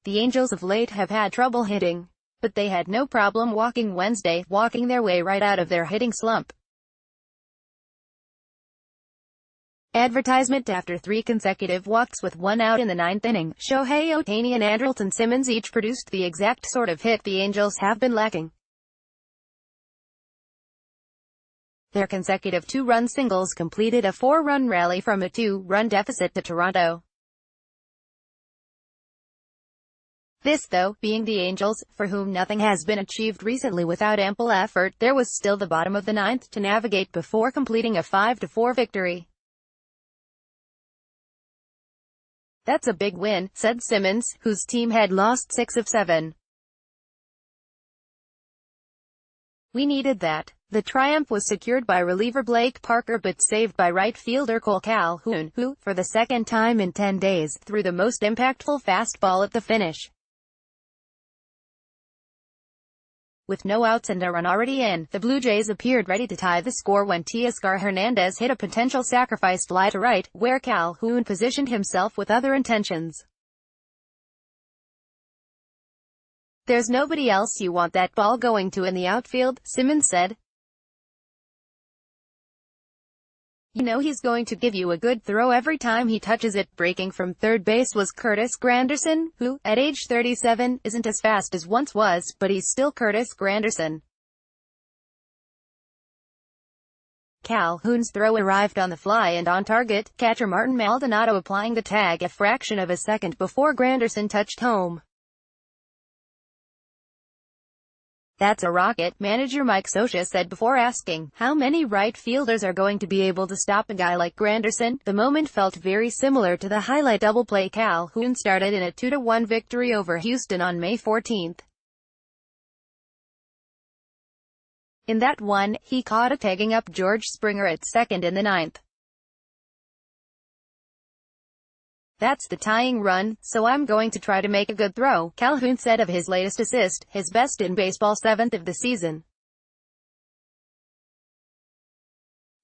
The Angels of late have had trouble hitting, but they had no problem walking their way right out of their hitting slump. Advertisement. After 3 consecutive walks with 1 out in the 9th inning, Shohei Ohtani and Andrelton Simmons each produced the exact sort of hit the Angels have been lacking. Their consecutive 2-run singles completed a 4-run rally from a 2-run deficit to Toronto. This, though, being the Angels, for whom nothing has been achieved recently without ample effort, there was still the bottom of the 9th to navigate before completing a 5-4 victory. "That's a big win," said Simmons, whose team had lost 6 of 7. "We needed that." The triumph was secured by reliever Blake Parker but saved by right fielder Cole Calhoun, who, for the second time in 10 days, threw the most impactful fastball at the finish. With no outs and a run already in, the Blue Jays appeared ready to tie the score when Teoscar Hernandez hit a potential sacrifice fly to right, where Calhoun positioned himself with other intentions. "There's nobody else you want that ball going to in the outfield," Simmons said. "You know he's going to give you a good throw every time he touches it." Breaking from third base was Curtis Granderson, who, at age 37, isn't as fast as once was, but he's still Curtis Granderson. Calhoun's throw arrived on the fly and on target, catcher Martin Maldonado applying the tag a fraction of a second before Granderson touched home. "That's a rocket," manager Mike Scioscia said before asking, "How many right fielders are going to be able to stop a guy like Granderson?" The moment felt very similar to the highlight double play Calhoun started in a 2-1 victory over Houston on May 14. In that one, he caught a tagging up George Springer at second in the 9th. "That's the tying run, so I'm going to try to make a good throw," Calhoun said of his latest assist, his best in baseball, 7th of the season.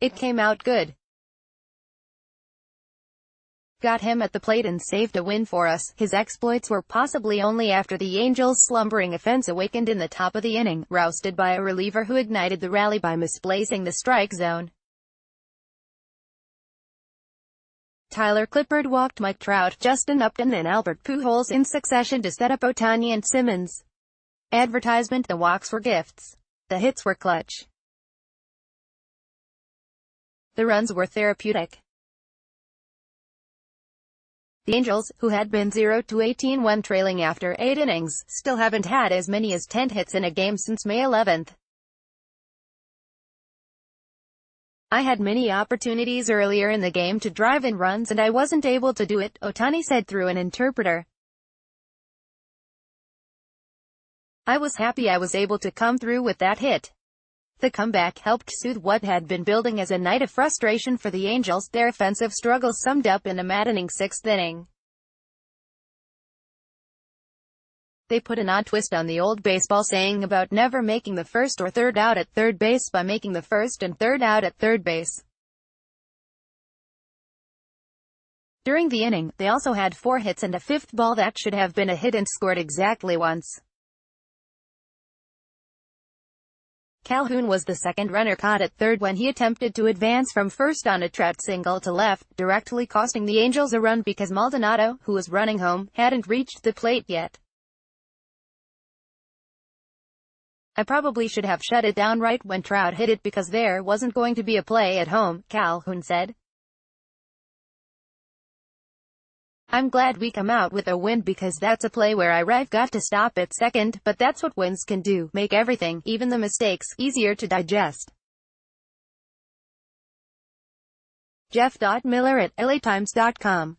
"It came out good. Got him at the plate and saved a win for us." His exploits were possibly only after the Angels' slumbering offense awakened in the top of the inning, rousted by a reliever who ignited the rally by misplacing the strike zone. Tyler Clippard walked Mike Trout, Justin Upton and Albert Pujols in succession to set up Ohtani and Simmons. Advertisement. The walks were gifts. The hits were clutch. The runs were therapeutic. The Angels, who had been 0-18 when trailing after 8 innings, still haven't had as many as 10 hits in a game since May 11. "I had many opportunities earlier in the game to drive in runs and I wasn't able to do it," Ohtani said through an interpreter. "I was happy I was able to come through with that hit." The comeback helped soothe what had been building as a night of frustration for the Angels, their offensive struggles summed up in a maddening 6th inning. They put an odd twist on the old baseball saying about never making the first or third out at third base by making the first and third out at third base. During the inning, they also had 4 hits and a 5th ball that should have been a hit and scored exactly once. Calhoun was the second runner caught at third when he attempted to advance from first on a Trout single to left, directly costing the Angels a run because Maldonado, who was running home, hadn't reached the plate yet. "I probably should have shut it down right when Trout hit it because there wasn't going to be a play at home," Calhoun said. "I'm glad we come out with a win because that's a play where I've got to stop at second, but that's what wins can do, make everything, even the mistakes, easier to digest." Jeff Miller at LATimes.com